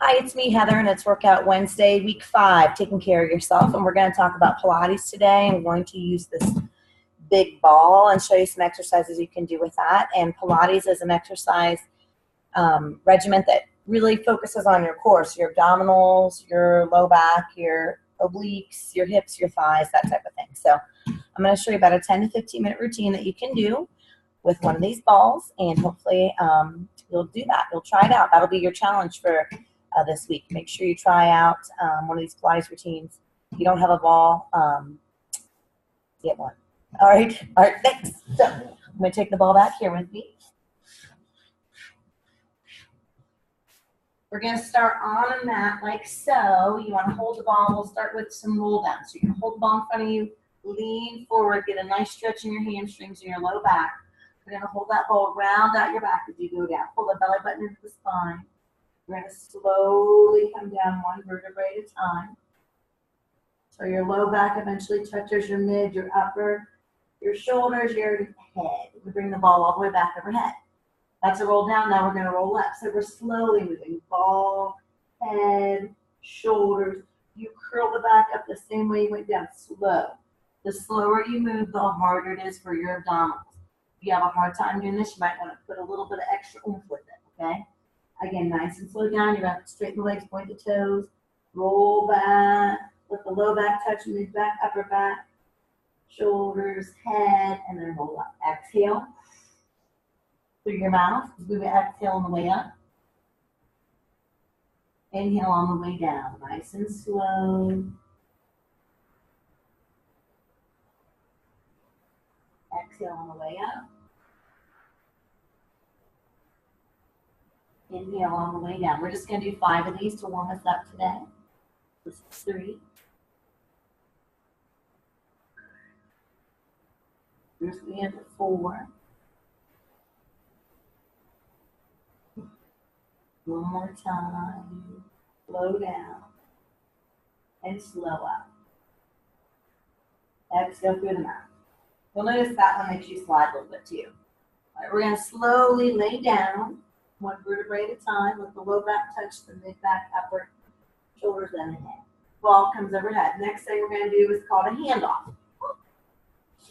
Hi, it's me, Heather, and it's Workout Wednesday, week 5, taking care of yourself. And we're going to talk about Pilates today. I'm going to use this big ball and show you some exercises you can do with that. And Pilates is an exercise regimen that really focuses on your core, so your abdominals, your low back, your obliques, your hips, your thighs, that type of thing. So I'm going to show you about a 10 to 15 minute routine that you can do with one of these balls, and hopefully you'll do that. You'll try it out. That'll be your challenge for this week. Make sure you try out one of these Pilates routines. If you don't have a ball, get one. All right, thanks. So I'm going to take the ball back here with me. We're going to start on a mat like so. You want to hold the ball. We'll start with some roll down. So you can hold the ball in front of you, lean forward, get a nice stretch in your hamstrings and your low back. We're going to hold that ball, round out your back as you go down. Pull the belly button into the spine. We're going to slowly come down one vertebrae at a time. So your low back eventually touches your mid, your upper, your shoulders, your head. We bring the ball all the way back overhead. That's a roll down. Now we're going to roll up. So we're slowly moving. Ball, head, shoulders. You curl the back up the same way you went down. Slow. The slower you move, the harder it is for your abdominals. If you have a hard time doing this, you might want to put a little bit of extra oomph with it, okay? Again, nice and slow down. You're going to straighten the legs, point the toes, roll back, let the low back touch, move back, upper back, shoulders, head, and then roll up. Exhale through your mouth. We will exhale on the way up. Inhale on the way down. Nice and slow. Exhale on the way up. Inhale on the way down. We're just going to do 5 of these to warm us up today. This is 3. Here's the end of 4. One more time. Slow down and slow up. Exhale through the mouth. You'll notice that one makes you slide a little bit too. All right, we're going to slowly lay down, one vertebrae at a time. Let the low back touch the mid back, upper, shoulders, and the head. Ball comes overhead. Next thing we're going to do is called a handoff.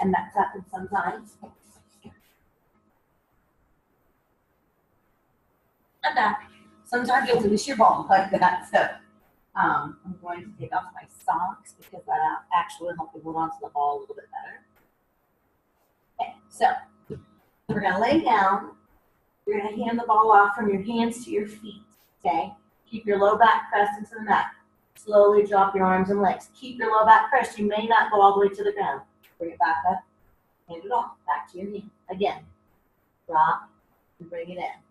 And that's happened sometimes. And back. Sometimes you'll lose your ball like that. So I'm going to take off my socks because that actually will help me hold on to the ball a little bit better. Okay, so we're going to lay down. You're going to hand the ball off from your hands to your feet, okay? Keep your low back pressed into the mat. Slowly drop your arms and legs. Keep your low back pressed. You may not go all the way to the ground. Bring it back up, hand it off, back to your hand. Again, drop and bring it in.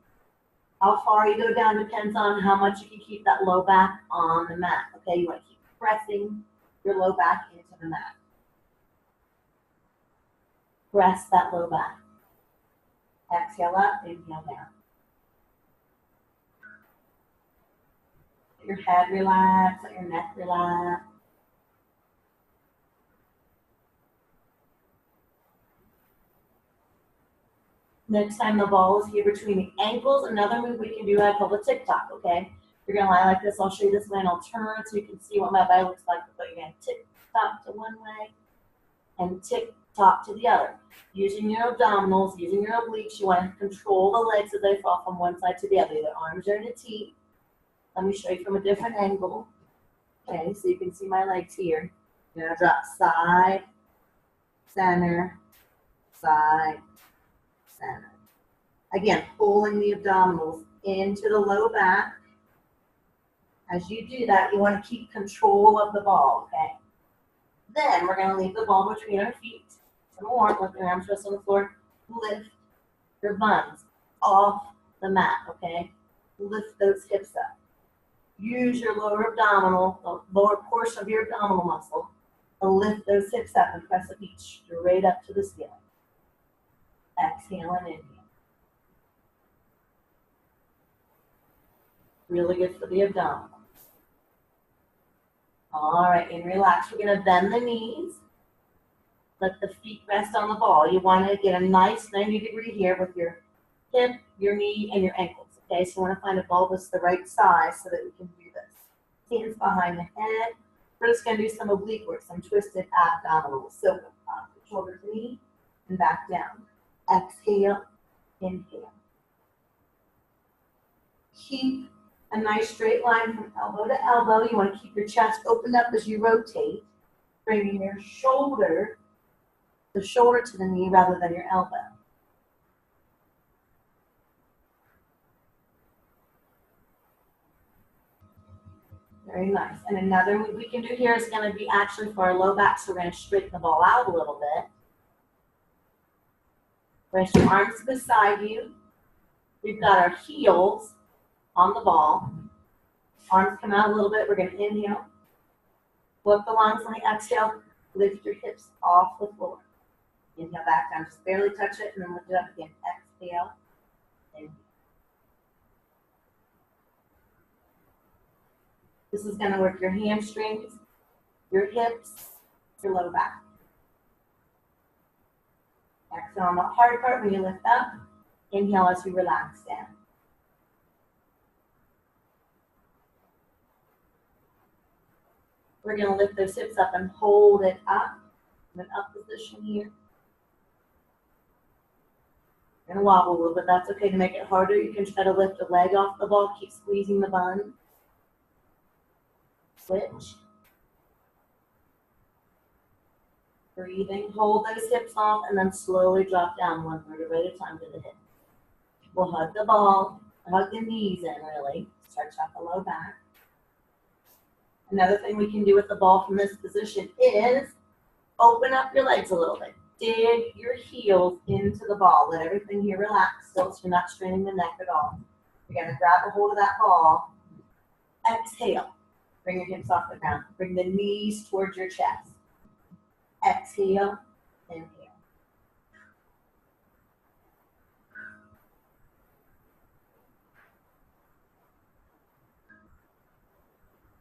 How far you go down depends on how much you can keep that low back on the mat, okay? You want to keep pressing your low back into the mat. Press that low back. Exhale up, inhale down. Let your head relax, let your neck relax. Next time the ball is here between the ankles, another move we can do, I call the tick-tock, okay? You're going to lie like this. I'll show you this way, and I'll turn so you can see what my body looks like. But you're going to tick-tock to one way and tick-tock to the other. Using your abdominals, using your obliques, you want to control the legs as they fall from one side to the other. The arms are in a T. Let me show you from a different angle. Okay, so you can see my legs here. You're going to drop side, center, side, center. Again, pulling the abdominals into the low back. As you do that, you want to keep control of the ball, okay? Then we're going to leave the ball between our feet. Some more, let your arms rest on the floor. Lift your buns off the mat, okay? Lift those hips up. Use your lower abdominal, the lower portion of your abdominal muscle, to lift those hips up and press the feet straight up to the ceiling. Exhale and inhale. Really good for the abdominals. All right, and relax. We're going to bend the knees. Let the feet rest on the ball. You want to get a nice 90-degree here with your hip, your knee, and your ankles, Okay, so you want to find a ball that's the right size so that we can do this. Hands behind the head. We're just going to do some oblique work, some twisted abdominals. So up, shoulder to knee, and back down. Exhale, inhale. Keep a nice straight line from elbow to elbow. You want to keep your chest opened up as you rotate, bringing your shoulder, the shoulder to the knee rather than your elbow. Very nice. And another move we can do here is going to be actually for our low back, so we're going to straighten the ball out a little bit. Rest your arms beside you. We've got our heels on the ball. Arms come out a little bit. We're going to inhale. Flip the lungs on the exhale. Lift your hips off the floor. Inhale back down. Just barely touch it and then lift it up again. Exhale. Inhale. This is going to work your hamstrings, your hips, your low back. Exhale on the hard part when you lift up. Inhale as you relax down. We're going to lift those hips up and hold it up. In an up position here. You're going to wobble a little bit. That's okay. To make it harder, you can try to lift a leg off the ball. Keep squeezing the bun. Switch. Breathing. Hold those hips off and then slowly drop down one vertebra at a time to the hip. We'll hug the ball. Hug the knees in, really. Stretch out the low back. Another thing we can do with the ball from this position is open up your legs a little bit. Dig your heels into the ball. Let everything here relax still so you're not straining the neck at all. You're going to grab a hold of that ball. Exhale. Bring your hips off the ground. Bring the knees towards your chest. Exhale. Inhale.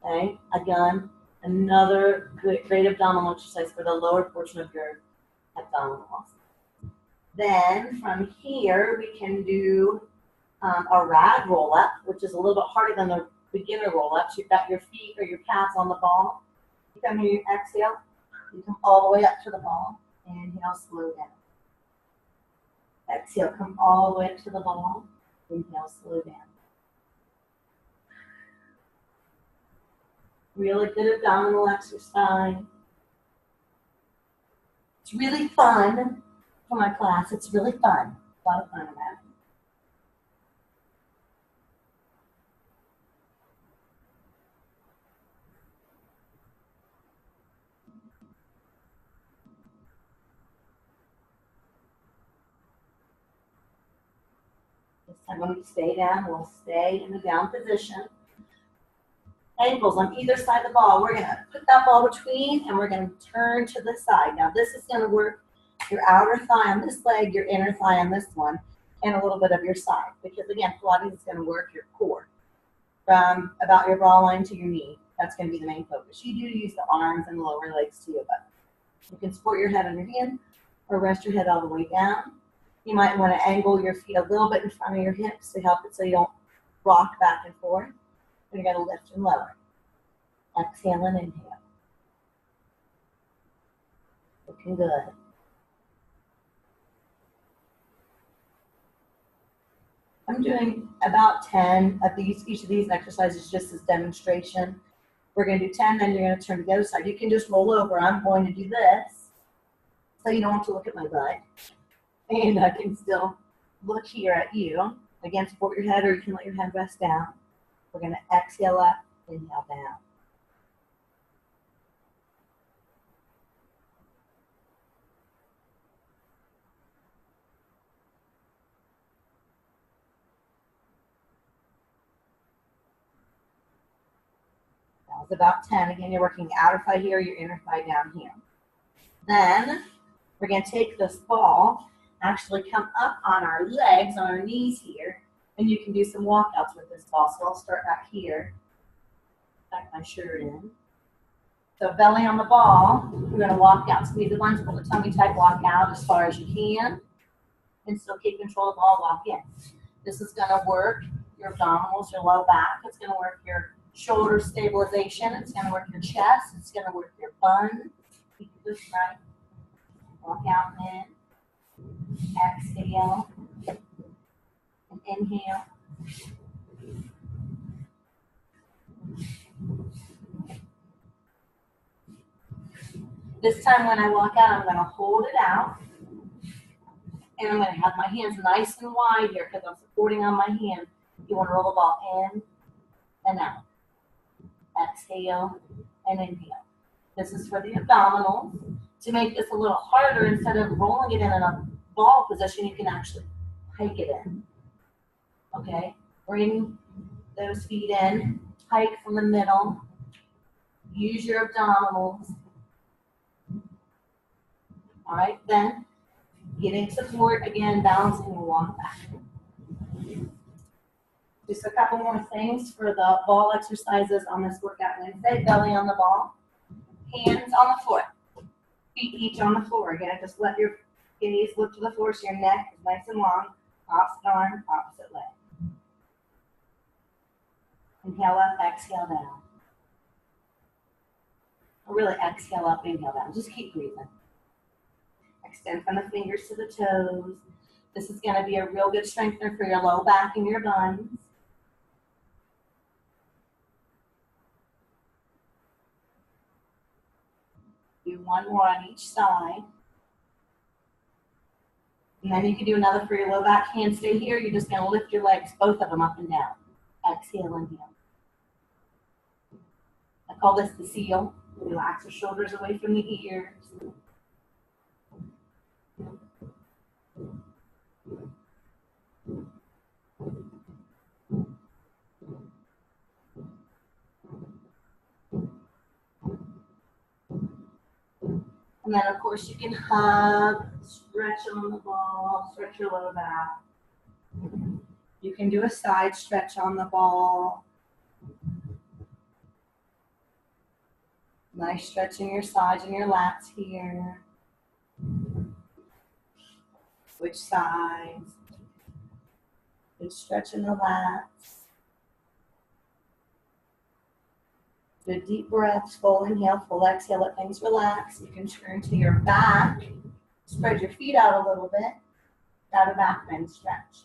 Okay, again, another great abdominal exercise for the lower portion of your abdominals. Then from here, we can do a rag roll up, which is a little bit harder than the beginner roll ups. You've got your feet or your calves on the ball. You come here, you exhale, you come all the way up to the ball. Inhale, slow down. Exhale, come all the way up to the ball. Inhale, slow down. Really good abdominal exercise. It's really fun for my class. It's really fun. A lot of fun I'm having. This time when we stay down, we'll stay in the down position. Ankles on either side of the ball. We're going to put that ball between and we're going to turn to the side. Now this is going to work your outer thigh on this leg, your inner thigh on this one, and a little bit of your side. Because again, Pilates is going to work your core from about your bra line to your knee. That's going to be the main focus. You do use the arms and the lower legs too, but you can support your head on your hand or rest your head all the way down. You might want to angle your feet a little bit in front of your hips to help it so you don't rock back and forth. And you're going to lift and lower. Exhale and inhale. Looking good. I'm doing about 10 of these, each of these exercises just as demonstration. We're going to do 10, then you're going to turn to the other side. You can just roll over. I'm going to do this so you don't have to look at my butt. And I can still look here at you. Again, support your head or you can let your head rest down. We're going to exhale up, inhale down. That was about 10. Again, you're working the outer thigh here, your inner thigh down here. Then we're going to take this ball, actually come up on our legs, on our knees here, and you can do some walkouts with this ball. So I'll start back here. Back my shirt in. So belly on the ball, we're going to walk out. Squeeze the lunge, pull the tummy tight, walk out as far as you can. And still keep control of the ball, walk in. This is going to work your abdominals, your low back. It's going to work your shoulder stabilization. It's going to work your chest. It's going to work your buns. Keep this right. Walk out and in. Exhale. And inhale. This time when I walk out, I'm going to hold it out. And I'm going to have my hands nice and wide here because I'm supporting on my hand. You want to roll the ball in and out. Exhale and inhale. This is for the abdominals. To make this a little harder, instead of rolling it in a ball position, you can actually hike it in. Okay? Bring those feet in. Hike from the middle. Use your abdominals. All right, then getting support again, balancing and walk back. Just a couple more things for the ball exercises on this workout Wednesday. Belly on the ball, hands on the floor, feet each on the floor. Again, just let your gaze look to the floor so your neck is nice and long. Opposite arm, opposite leg. Inhale up, exhale down. Or really exhale up, inhale down. Just keep breathing. Extend from the fingers to the toes. This is going to be a real good strengthener for your low back and your buns. Do one more on each side. And then you can do another for your low back. Hands stay here. You're just going to lift your legs, both of them up and down. Exhale, inhale. I call this the seal. Relax your shoulders away from the ears. And then, of course, you can hug, stretch on the ball, stretch your low back. You can do a side stretch on the ball. Nice stretch in your sides and your lats here. Switch sides. Good stretch in the lats. Good deep breaths, full inhale, full exhale, let things relax. You can turn to your back, spread your feet out a little bit, have a back bend stretch.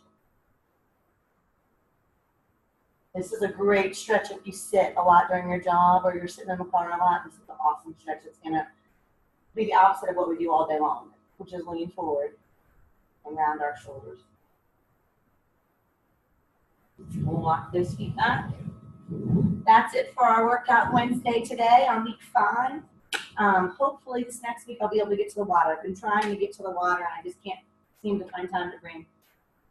This is a great stretch if you sit a lot during your job or you're sitting in the car a lot. This is an awesome stretch. It's going to be the opposite of what we do all day long, which is lean forward and round our shoulders. We'll walk those feet back. That's it for our workout Wednesday today on week 5. Hopefully this next week I'll be able to get to the water. I've been trying to get to the water and I just can't seem to find time to bring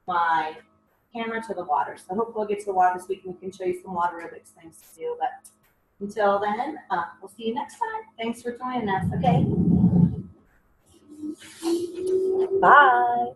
my camera to the water. So hopefully I'll get to the water this week and we can show you some water aerobics things to do. But until then, we'll see you next time. Thanks for joining us, okay? Bye.